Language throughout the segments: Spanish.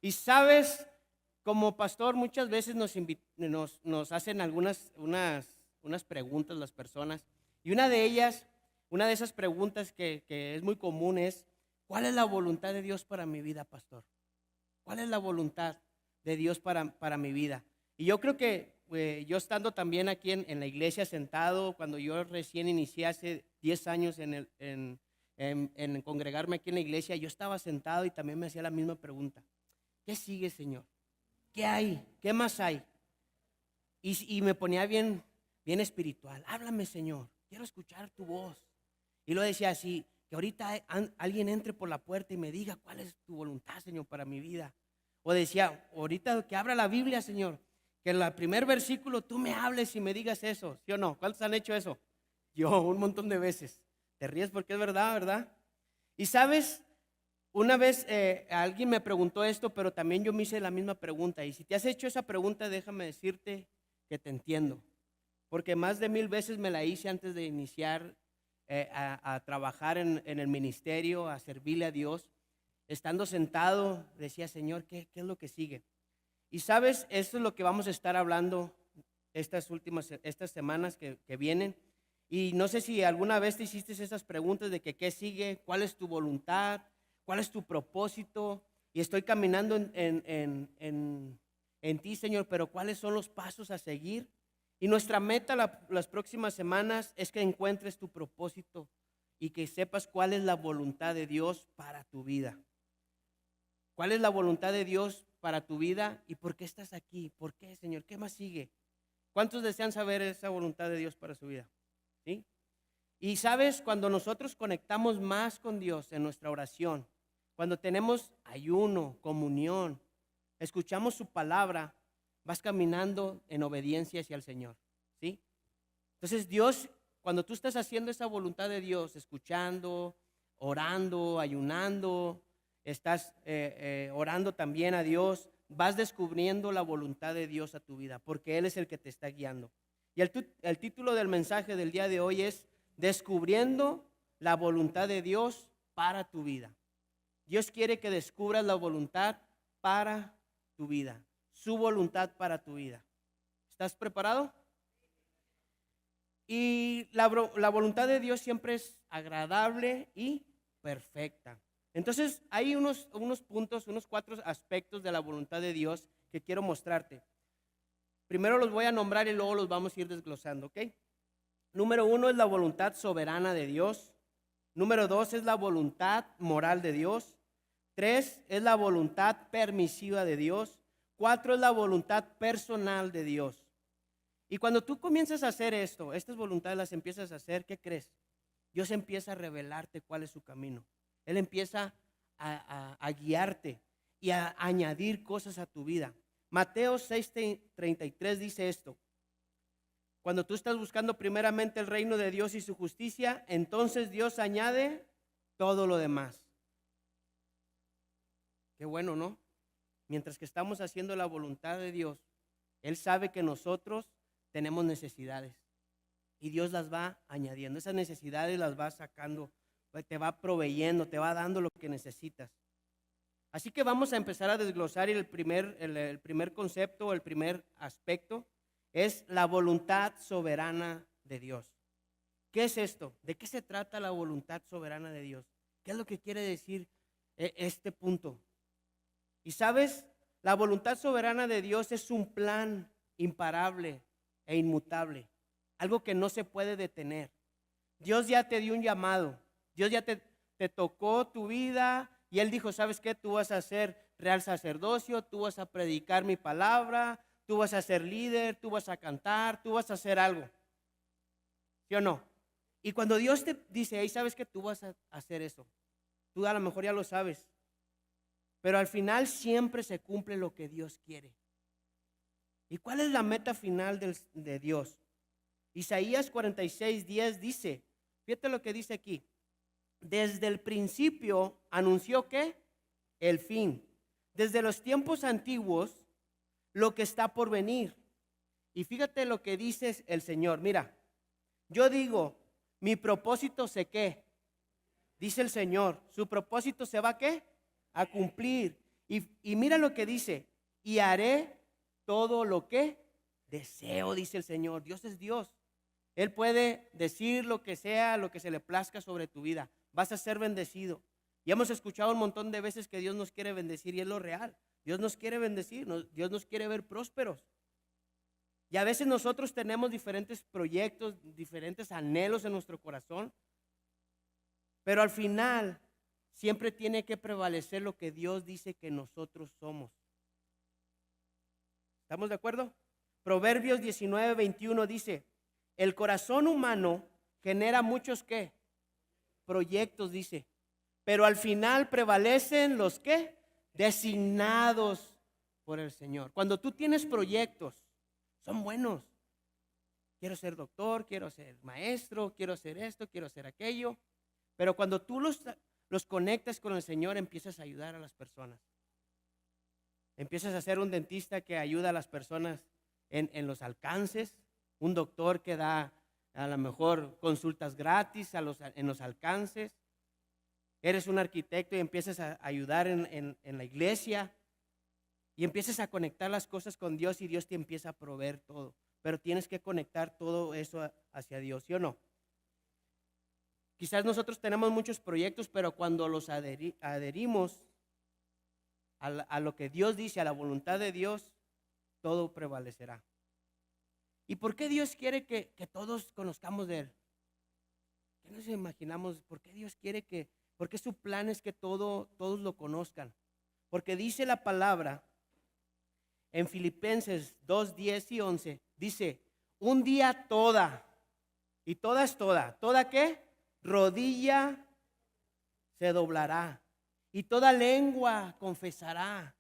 Y sabes, como pastor muchas veces nos hacen unas preguntas las personas. Y una de ellas, una de esas preguntas que es muy común es, ¿cuál es la voluntad de Dios para mi vida, pastor? ¿Cuál es la voluntad de Dios para mi vida? Y yo creo que yo estando también aquí en la iglesia sentado, cuando yo recién inicié hace 10 años en congregarme aquí en la iglesia, yo estaba sentado y también me hacía la misma pregunta. ¿Qué sigue, Señor? ¿Qué hay? ¿Qué más hay? Y me ponía bien espiritual. Háblame, Señor. Quiero escuchar tu voz. Y lo decía así, que ahorita alguien entre por la puerta y me diga cuál es tu voluntad, Señor, para mi vida. O decía, ahorita que abra la Biblia, Señor, que en el primer versículo tú me hables y me digas eso, ¿sí o no? ¿Cuántos han hecho eso? Yo, un montón de veces. Te ríes porque es verdad, ¿verdad? Y sabes, una vez alguien me preguntó esto, pero también yo me hice la misma pregunta. Y si te has hecho esa pregunta, déjame decirte que te entiendo. Porque más de 1000 veces me la hice antes de iniciar a trabajar en el ministerio, a servirle a Dios. Estando sentado, decía, Señor, ¿qué es lo que sigue? Y sabes, esto es lo que vamos a estar hablando estas semanas que vienen. Y no sé si alguna vez te hiciste esas preguntas de que qué sigue, cuál es tu voluntad, cuál es tu propósito. Y estoy caminando en ti, Señor, pero ¿cuáles son los pasos a seguir? Y nuestra meta las próximas semanas es que encuentres tu propósito y que sepas cuál es la voluntad de Dios para tu vida. ¿Cuál es la voluntad de Dios para tu vida y por qué estás aquí? ¿Por qué, Señor? ¿Qué más sigue? ¿Cuántos desean saber esa voluntad de Dios para su vida? ¿Sí? Y sabes, cuando nosotros conectamos más con Dios en nuestra oración, cuando tenemos ayuno, comunión, escuchamos su palabra, vas caminando en obediencia hacia el Señor, ¿sí? Entonces Dios, cuando tú estás haciendo esa voluntad de Dios, escuchando, orando, ayunando, estás orando también a Dios, vas descubriendo la voluntad de Dios a tu vida, porque Él es el que te está guiando. Y el título del mensaje del día de hoy es Descubriendo la voluntad de Dios para tu vida. Dios quiere que descubras la voluntad para tu vida, su voluntad para tu vida. ¿Estás preparado? Y la voluntad de Dios siempre es agradable y perfecta. Entonces, hay unos puntos, unos 4 aspectos de la voluntad de Dios que quiero mostrarte. Primero los voy a nombrar y luego los vamos a ir desglosando, ¿ok? Número 1 es la voluntad soberana de Dios. Número 2 es la voluntad moral de Dios. 3 es la voluntad permisiva de Dios. 4 es la voluntad personal de Dios. Y cuando tú comienzas a hacer esto, estas voluntades las empiezas a hacer, ¿qué crees? Dios empieza a revelarte cuál es su camino. Él empieza a guiarte y a añadir cosas a tu vida. Mateo 6:33 dice esto. Cuando tú estás buscando primeramente el reino de Dios y su justicia, entonces Dios añade todo lo demás. Qué bueno, ¿no? Mientras que estamos haciendo la voluntad de Dios, Él sabe que nosotros tenemos necesidades y Dios las va añadiendo. Esas necesidades las va sacando, te va proveyendo, te va dando lo que necesitas. Así que vamos a empezar a desglosar el primer concepto, el primer aspecto es la voluntad soberana de Dios. ¿Qué es esto? ¿De qué se trata la voluntad soberana de Dios? ¿Qué es lo que quiere decir este punto? Y sabes, la voluntad soberana de Dios es un plan imparable e inmutable, algo que no se puede detener. Dios ya te dio un llamado, Dios ya te tocó tu vida y Él dijo, ¿sabes qué? Tú vas a ser real sacerdocio, tú vas a predicar mi palabra, tú vas a ser líder, tú vas a cantar, tú vas a hacer algo. ¿Sí o no? Y cuando Dios te dice, hey, ¿sabes qué? Tú vas a hacer eso. Tú a lo mejor ya lo sabes. Pero al final siempre se cumple lo que Dios quiere. ¿Y cuál es la meta final de Dios? Isaías 46:10 dice, fíjate lo que dice aquí. Desde el principio anunció que el fin. Desde los tiempos antiguos, lo que está por venir. Y fíjate lo que dice el Señor. Mira, yo digo, mi propósito sé qué. Dice el Señor, su propósito se va ¿qué? A cumplir. Y mira lo que dice, y haré todo lo que deseo, dice el Señor. Dios es Dios. Él puede decir lo que sea, lo que se le plazca sobre tu vida. Vas a ser bendecido. Y hemos escuchado un montón de veces que Dios nos quiere bendecir y es lo real. Dios nos quiere bendecir, Dios nos quiere ver prósperos. Y a veces nosotros tenemos diferentes proyectos, diferentes anhelos en nuestro corazón. Pero al final siempre tiene que prevalecer lo que Dios dice que nosotros somos. ¿Estamos de acuerdo? Proverbios 19:21 dice, el corazón humano genera muchos ¿qué? Proyectos, dice. Pero al final prevalecen los ¿qué? Designados por el Señor. Cuando tú tienes proyectos, son buenos. Quiero ser doctor, quiero ser maestro, quiero hacer esto, quiero hacer aquello. Pero cuando tú los conectas con el Señor, empiezas a ayudar a las personas. Empiezas a ser un dentista que ayuda a las personas en los alcances, un doctor que da a lo mejor consultas gratis en los alcances. Eres un arquitecto y empiezas a ayudar en la iglesia y empiezas a conectar las cosas con Dios y Dios te empieza a proveer todo. Pero tienes que conectar todo eso hacia Dios, ¿sí o no? Quizás nosotros tenemos muchos proyectos, pero cuando los adherimos a lo que Dios dice, a la voluntad de Dios, todo prevalecerá. ¿Y por qué Dios quiere que todos conozcamos de Él? ¿Qué nos imaginamos? ¿Por qué Dios quiere por qué su plan es que todos lo conozcan? Porque dice la palabra en Filipenses 2:10 y 11, dice, un día toda, y toda es ¿toda qué? Rodilla se doblará y toda lengua confesará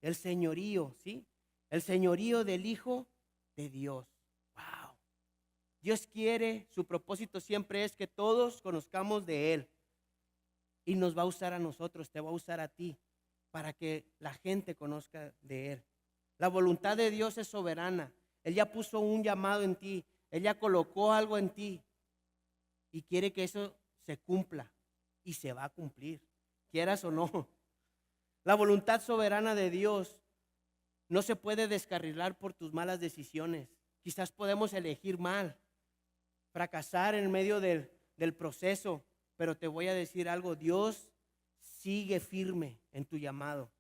el señorío, ¿sí? El señorío del Hijo de Dios. Wow. Dios quiere, su propósito siempre es que todos conozcamos de Él y nos va a usar a nosotros, te va a usar a ti para que la gente conozca de Él. La voluntad de Dios es soberana. Él ya puso un llamado en ti, Él ya colocó algo en ti. Y quiere que eso se cumpla y se va a cumplir, quieras o no. La voluntad soberana de Dios no se puede descarrilar por tus malas decisiones. Quizás podemos elegir mal, fracasar en medio del proceso, pero te voy a decir algo, Dios sigue firme en tu llamado.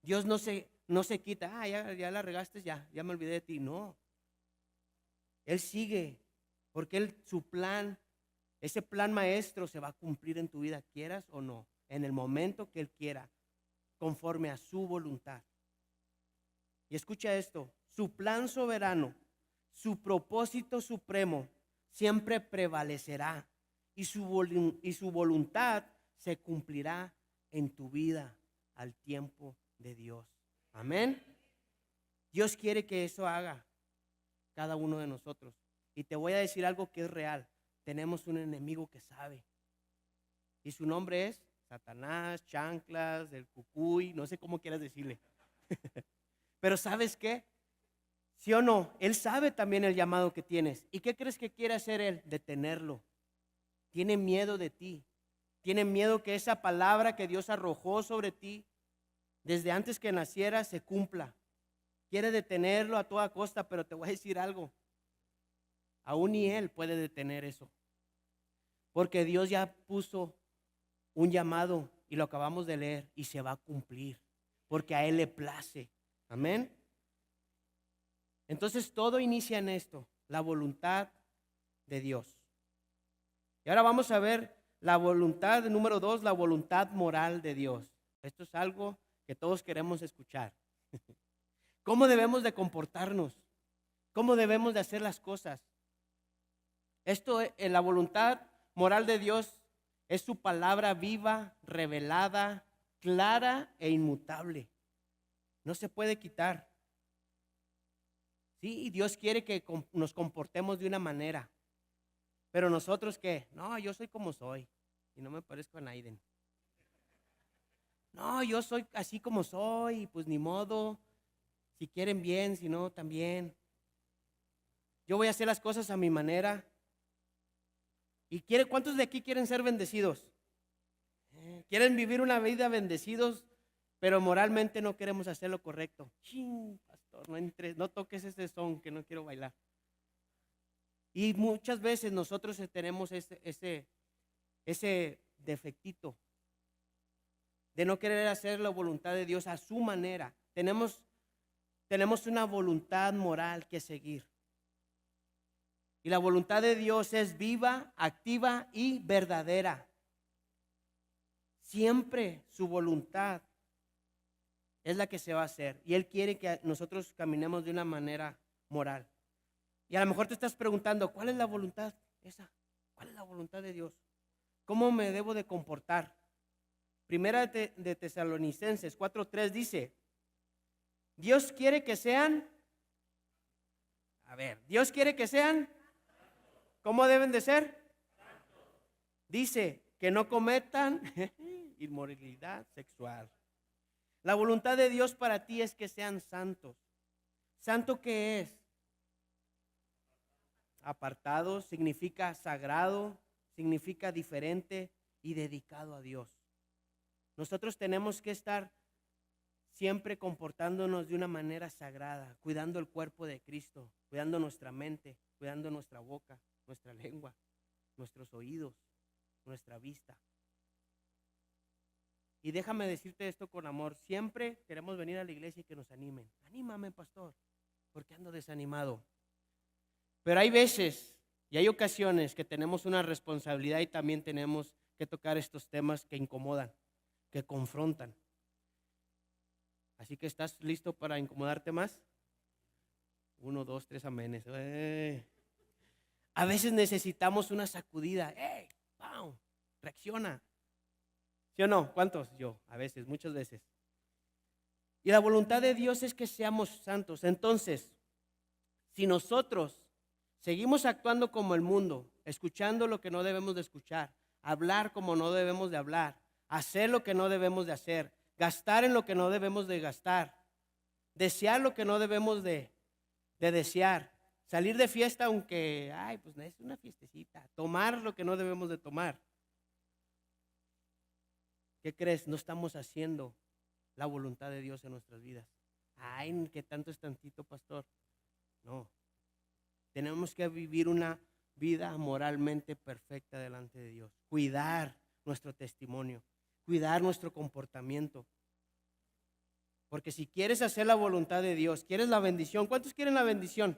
Dios no se quita, ya la regaste, ya me olvidé de ti, no. Él sigue. Porque su plan, ese plan maestro se va a cumplir en tu vida, quieras o no, en el momento que Él quiera, conforme a su voluntad. Y escucha esto, su plan soberano, su propósito supremo, siempre prevalecerá y su voluntad se cumplirá en tu vida al tiempo de Dios. Amén. Dios quiere que eso haga cada uno de nosotros. Y te voy a decir algo que es real. Tenemos un enemigo que sabe. Y su nombre es Satanás, chanclas, el cucuy, no sé cómo quieras decirle. Pero ¿sabes qué? ¿Sí o no? Él sabe también el llamado que tienes. ¿Y qué crees que quiere hacer él? Detenerlo. Tiene miedo de ti. Tiene miedo que esa palabra que Dios arrojó sobre ti desde antes que nacieras se cumpla. Quiere detenerlo a toda costa, pero te voy a decir algo. Aún ni Él puede detener eso. Porque Dios ya puso un llamado y lo acabamos de leer y se va a cumplir. Porque a Él le place. Amén. Entonces todo inicia en esto, la voluntad de Dios. Y ahora vamos a ver la voluntad, número 2, la voluntad moral de Dios. Esto es algo que todos queremos escuchar. ¿Cómo debemos de comportarnos? ¿Cómo debemos de hacer las cosas? Esto, la voluntad moral de Dios es su palabra viva, revelada, clara e inmutable. No se puede quitar. Sí, y Dios quiere que nos comportemos de una manera. Pero nosotros, ¿qué? No, yo soy como soy y no me parezco a Naiden. No, yo soy así como soy y pues ni modo. Si quieren bien, si no, también. Yo voy a hacer las cosas a mi manera. ¿Y cuántos de aquí quieren ser bendecidos? ¿Quieren vivir una vida bendecidos? pero moralmente no queremos hacer lo correcto. Chin, pastor, no toques ese son que no quiero bailar. Y muchas veces nosotros tenemos ese defectito de no querer hacer la voluntad de Dios a su manera. Tenemos una voluntad moral que seguir. Y la voluntad de Dios es viva, activa y verdadera. Siempre su voluntad es la que se va a hacer. Y Él quiere que nosotros caminemos de una manera moral. Y a lo mejor te estás preguntando, ¿cuál es la voluntad esa? ¿Cuál es la voluntad de Dios? ¿Cómo me debo de comportar? Primera de Tesalonicenses 4:3 dice, Dios quiere que sean, Dios quiere que sean, ¿cómo deben de ser? Dice que no cometan inmoralidad sexual. La voluntad de Dios para ti es que sean santos. ¿Santo qué es? Apartado, significa sagrado, significa diferente y dedicado a Dios. Nosotros tenemos que estar siempre comportándonos de una manera sagrada, cuidando el cuerpo de Cristo, cuidando nuestra mente, cuidando nuestra boca, nuestra lengua, nuestros oídos, nuestra vista. Y déjame decirte esto con amor, siempre queremos venir a la iglesia y que nos animen. Anímame, pastor, porque ando desanimado. Pero hay veces y hay ocasiones que tenemos una responsabilidad y también tenemos que tocar estos temas que incomodan, que confrontan. Así que, ¿estás listo para incomodarte más? 1, 2, 3 amenes. A veces necesitamos una sacudida. ¡Ey! ¡Pam! Reacciona. ¿Sí o no? ¿Cuántos? Yo, a veces, muchas veces. Y la voluntad de Dios es que seamos santos. Entonces, si nosotros seguimos actuando como el mundo, escuchando lo que no debemos de escuchar, hablar como no debemos de hablar, hacer lo que no debemos de hacer, gastar en lo que no debemos de gastar, desear lo que no debemos de desear, salir de fiesta aunque, pues no es una fiestecita, tomar lo que no debemos de tomar. ¿Qué crees? No estamos haciendo la voluntad de Dios en nuestras vidas. ¿Qué tanto es tantito, pastor? No. Tenemos que vivir una vida moralmente perfecta delante de Dios. Cuidar nuestro testimonio, cuidar nuestro comportamiento. Porque si quieres hacer la voluntad de Dios, quieres la bendición. ¿Cuántos quieren la bendición?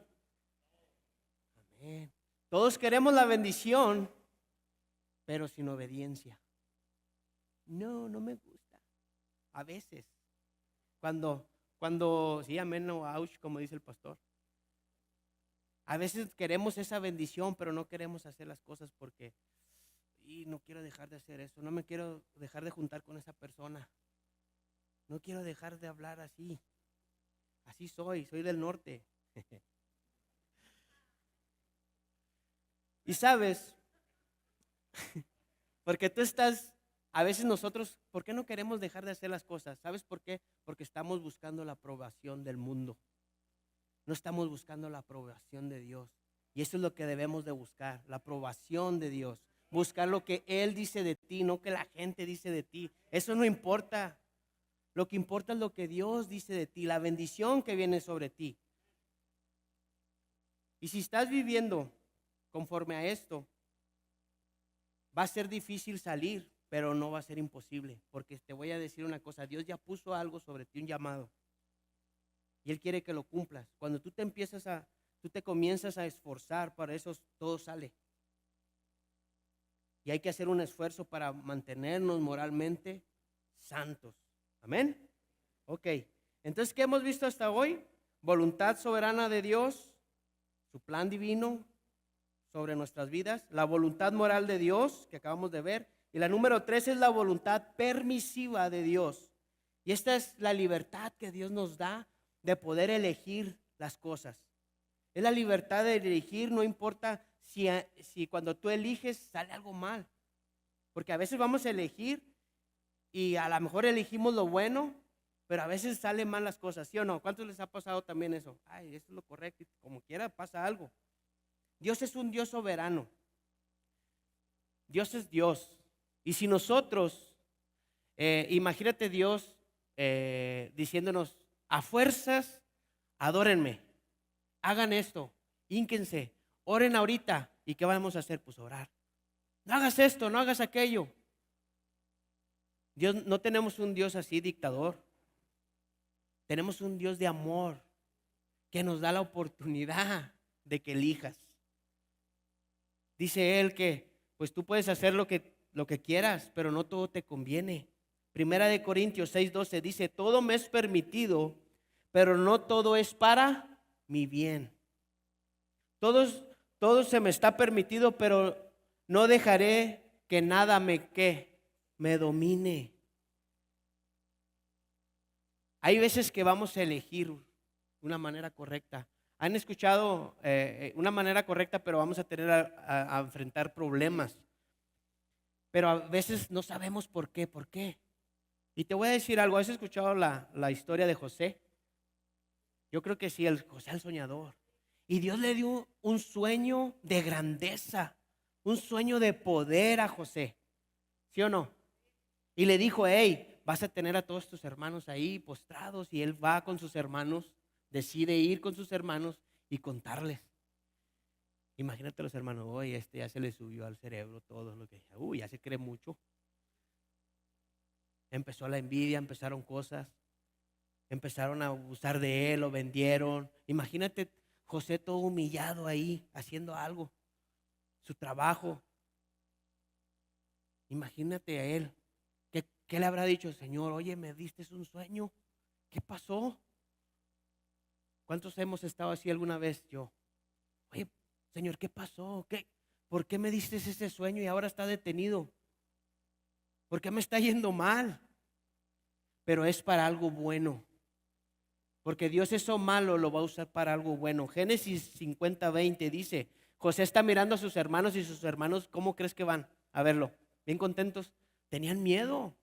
Amén. Todos queremos la bendición, pero sin obediencia. No me gusta. A veces, cuando, sí, amén o ouch, como dice el pastor. A veces queremos esa bendición, pero no queremos hacer las cosas porque no quiero dejar de hacer eso, no me quiero dejar de juntar con esa persona, no quiero dejar de hablar así. Así soy del norte. Y sabes, porque a veces nosotros, ¿por qué no queremos dejar de hacer las cosas? ¿Sabes por qué? Porque estamos buscando la aprobación del mundo. No estamos buscando la aprobación de Dios. Y eso es lo que debemos de buscar, la aprobación de Dios. Buscar lo que Él dice de ti, no que la gente dice de ti. Eso no importa. Lo que importa es lo que Dios dice de ti, la bendición que viene sobre ti. Y si estás viviendo conforme a esto, va a ser difícil salir, pero no va a ser imposible. Porque te voy a decir una cosa, Dios ya puso algo sobre ti, un llamado. Y Él quiere que lo cumplas. Cuando tú te comienzas a esforzar, para eso todo sale. Y hay que hacer un esfuerzo para mantenernos moralmente santos. ¿Amén? Ok. Entonces, ¿qué hemos visto hasta hoy? Voluntad soberana de Dios, su plan divino sobre nuestras vidas, la voluntad moral de Dios, que acabamos de ver, y la número 3 es la voluntad permisiva de Dios. Y esta es la libertad que Dios nos da de poder elegir las cosas. Es la libertad de elegir, no importa si cuando tú eliges sale algo mal. Porque a veces vamos a elegir y a lo mejor elegimos lo bueno, pero a veces salen mal las cosas, ¿sí o no? ¿Cuántos les ha pasado también eso? Eso es lo correcto y como quiera pasa algo. Dios es un Dios soberano. Dios es Dios. Y si nosotros, imagínate Dios diciéndonos a fuerzas, adórenme, hagan esto, hínquense, oren ahorita. ¿Y qué vamos a hacer? Pues orar. No hagas esto, no hagas aquello. Dios, no tenemos un Dios así dictador. Tenemos un Dios de amor que nos da la oportunidad de que elijas. Dice Él que pues tú puedes hacer lo que quieras, pero no todo te conviene. Primera de Corintios 6:12 dice, todo me es permitido, pero no todo es para mi bien. Todo se me está permitido, pero no dejaré que nada me domine. Hay veces que vamos a elegir una manera correcta. Han escuchado una manera correcta, pero vamos a tener a enfrentar problemas. Pero a veces no sabemos por qué. Y te voy a decir algo. ¿Has escuchado la historia de José? Yo creo que sí, José el soñador. Y Dios le dio un sueño de grandeza, un sueño de poder a José. ¿Sí o no? Y le dijo, hey, vas a tener a todos tus hermanos ahí postrados. Y él va con sus hermanos, decide ir con sus hermanos y contarles. Imagínate los hermanos, oye, ya se le subió al cerebro todo lo que, ya se cree mucho. Empezó la envidia, empezaron cosas, empezaron a abusar de él, lo vendieron. Imagínate José todo humillado ahí, haciendo algo, su trabajo. Imagínate a él. ¿Qué le habrá dicho? Señor, oye, me diste un sueño. ¿Qué pasó? ¿Cuántos hemos estado así alguna vez? Yo, oye, Señor, ¿qué pasó? ¿Por qué me diste ese sueño y ahora está detenido? ¿Por qué me está yendo mal? Pero es para algo bueno. Porque Dios eso malo lo va a usar para algo bueno. Génesis 50:20 dice, José está mirando a sus hermanos y sus hermanos, ¿cómo crees que van a verlo? Bien contentos. Tenían miedo.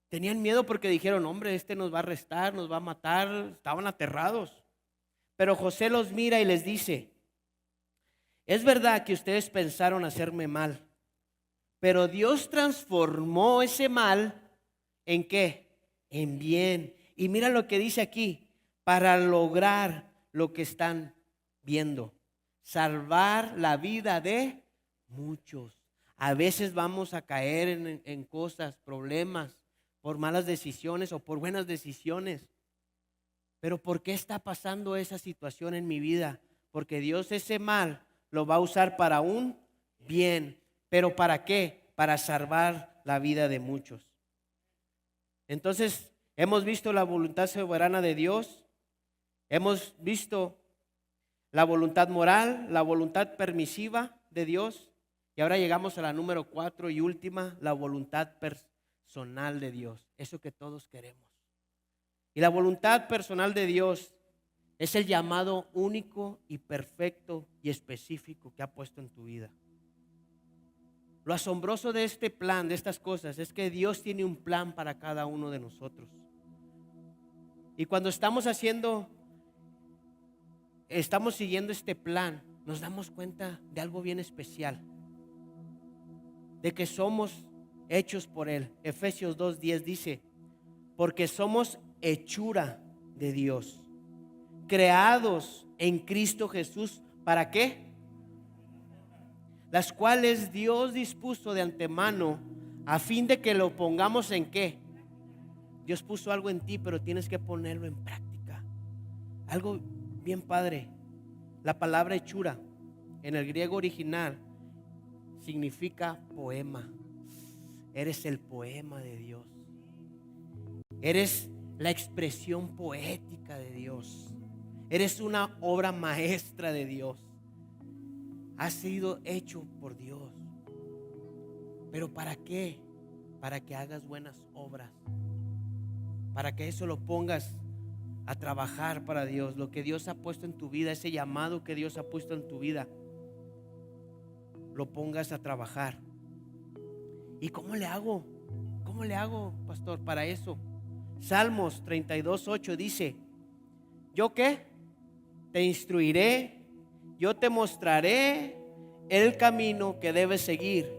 Tenían miedo porque dijeron, hombre, este nos va a arrestar, nos va a matar. Estaban aterrados. Pero José los mira y les dice, es verdad que ustedes pensaron hacerme mal, pero Dios transformó ese mal ¿en qué? En bien. Y mira lo que dice aquí, para lograr lo que están viendo, salvar la vida de muchos. A veces vamos a caer en cosas, problemas, por malas decisiones o por buenas decisiones. Pero ¿por qué está pasando esa situación en mi vida? Porque Dios ese mal lo va a usar para un bien. ¿Pero para qué? Para salvar la vida de muchos. Entonces, hemos visto la voluntad soberana de Dios, hemos visto la voluntad moral, la voluntad permisiva de Dios, y ahora llegamos a la número 4 y última, la voluntad personal de Dios, eso que todos queremos. Y la voluntad personal de Dios es el llamado único y perfecto y específico que ha puesto en tu vida. Lo asombroso de este plan, de estas cosas, es que Dios tiene un plan para cada uno de nosotros. Y cuando estamos siguiendo este plan, nos damos cuenta de algo bien especial, de que somos hechos por Él. Efesios 2:10 dice, porque somos hechura de Dios, creados en Cristo Jesús, ¿para qué? Las cuales Dios dispuso de antemano a fin de que lo pongamos en qué. Dios puso algo en ti, pero tienes que ponerlo en práctica. Algo bien padre. La palabra hechura en el griego original significa poema. Eres el poema de Dios. Eres la expresión poética de Dios. Eres una obra maestra de Dios. Has sido hecho por Dios. ¿Pero para qué? Para que hagas buenas obras. Para que eso lo pongas a trabajar para Dios. Lo que Dios ha puesto en tu vida, ese llamado que Dios ha puesto en tu vida, lo pongas a trabajar. ¿Y cómo le hago? ¿Cómo le hago, pastor, para eso? Salmos 32:8 dice, ¿yo qué? Te instruiré, yo te mostraré el camino que debes seguir,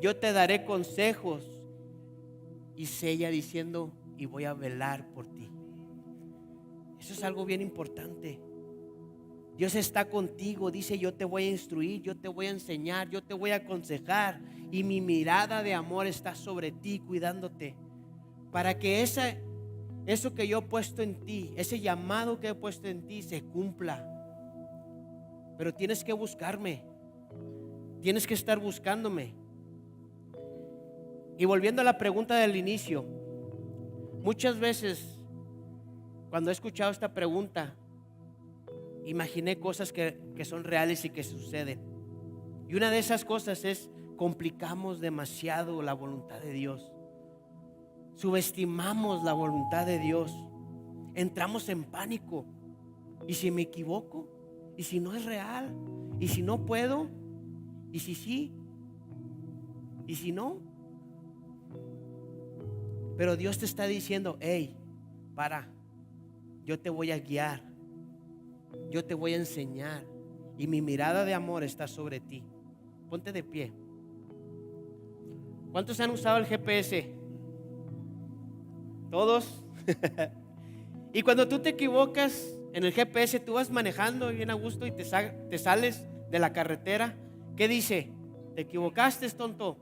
yo te daré consejos. Y sella diciendo, y voy a velar por ti. Eso es algo bien importante. Dios está contigo, dice: yo te voy a instruir, yo te voy a enseñar, yo te voy a aconsejar, y mi mirada de amor está sobre ti, cuidándote, para que eso que yo he puesto en ti, ese llamado que he puesto en ti, se cumpla. Pero tienes que buscarme, tienes que estar buscándome. Y volviendo a la pregunta del inicio, muchas veces cuando he escuchado esta pregunta, imaginé cosas que son reales y que suceden. Y una de esas cosas es: complicamos demasiado la voluntad de Dios. Subestimamos la voluntad de Dios. Entramos en pánico. ¿Y si me equivoco? ¿Y si no es real? ¿Y si no puedo? ¿Y si sí? ¿Y si no? Pero Dios te está diciendo: hey, para, yo te voy a guiar, yo te voy a enseñar, y mi mirada de amor está sobre ti. Ponte de pie. ¿Cuántos han usado el GPS? ¿Todos? Y cuando tú te equivocas en el GPS, tú vas manejando bien a gusto y te sales de la carretera, ¿qué dice? Te equivocaste, tonto.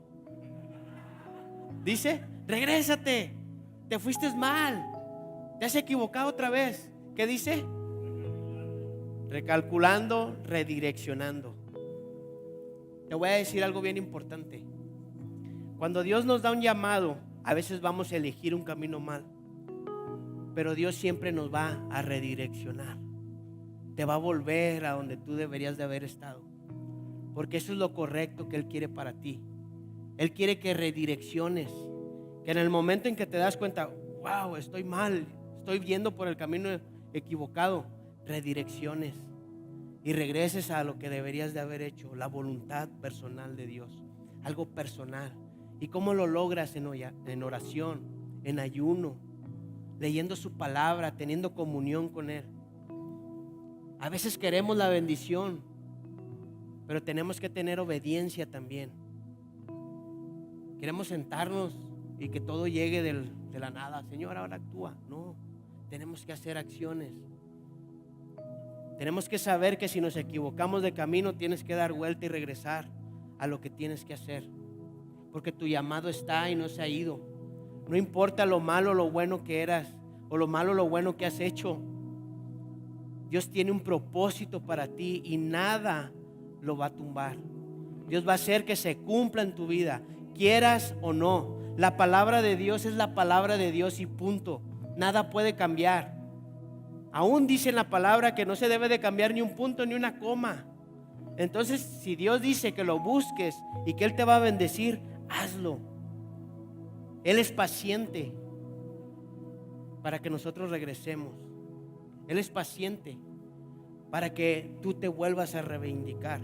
Dice: regrésate, te fuiste mal, te has equivocado otra vez. ¿Qué dice? Recalculando, redireccionando. Te voy a decir algo bien importante. Cuando Dios nos da un llamado, a veces vamos a elegir un camino mal, pero Dios siempre nos va a redireccionar. Te va a volver a donde tú deberías de haber estado, porque eso es lo correcto que Él quiere para ti. Él quiere que redirecciones, que en el momento en que te das cuenta: wow, estoy mal, estoy yendo por el camino equivocado, redirecciones y regreses a lo que deberías de haber hecho, la voluntad personal de Dios, algo personal. ¿Y cómo lo logras? En oración, en ayuno, leyendo su palabra, teniendo comunión con Él. A veces queremos la bendición, pero tenemos que tener obediencia también. Queremos sentarnos y que todo llegue de la nada. Señor, ahora actúa. No, tenemos que hacer acciones. Tenemos que saber que si nos equivocamos de camino, tienes que dar vuelta y regresar a lo que tienes que hacer, porque tu llamado está y no se ha ido. No importa lo malo o lo bueno que eras, o lo malo o lo bueno que has hecho. Dios tiene un propósito para ti y nada lo va a tumbar. Dios va a hacer que se cumpla en tu vida, quieras o no. La palabra de Dios es la palabra de Dios y punto. Nada puede cambiar. Aún dice en la palabra que no se debe de cambiar ni un punto ni una coma. Entonces, si Dios dice que lo busques y que Él te va a bendecir, hazlo. Él es paciente para que nosotros regresemos. Él es paciente para que tú te vuelvas a reivindicar.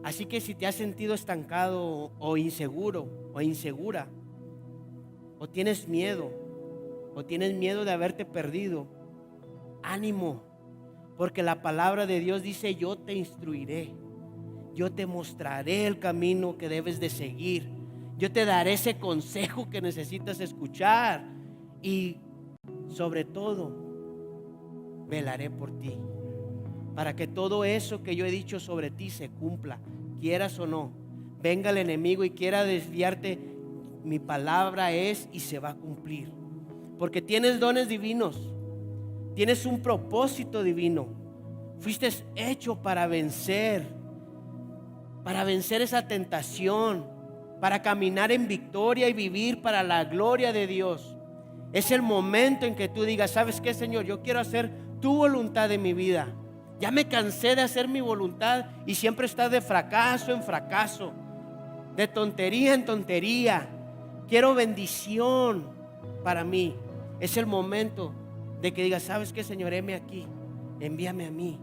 Así que si te has sentido estancado o inseguro o insegura, o tienes miedo de haberte perdido, ánimo, porque la palabra de Dios dice: yo te instruiré, yo te mostraré el camino que debes de seguir, yo te daré ese consejo que necesitas escuchar, y sobre todo velaré por ti, para que todo eso que yo he dicho sobre ti se cumpla, quieras o no. Venga el enemigo y quiera desviarte, mi palabra es y se va a cumplir, porque tienes dones divinos, tienes un propósito divino. Fuiste hecho para vencer esa tentación, para caminar en victoria y vivir para la gloria de Dios. Es el momento en que tú digas: ¿sabes qué, Señor? Yo quiero hacer tu voluntad en mi vida. Ya me cansé de hacer mi voluntad y siempre estás de fracaso en fracaso, de tontería en tontería. Quiero bendición para mí. Es el momento de que digas: ¿sabes qué, Señor? Heme aquí, envíame a mí.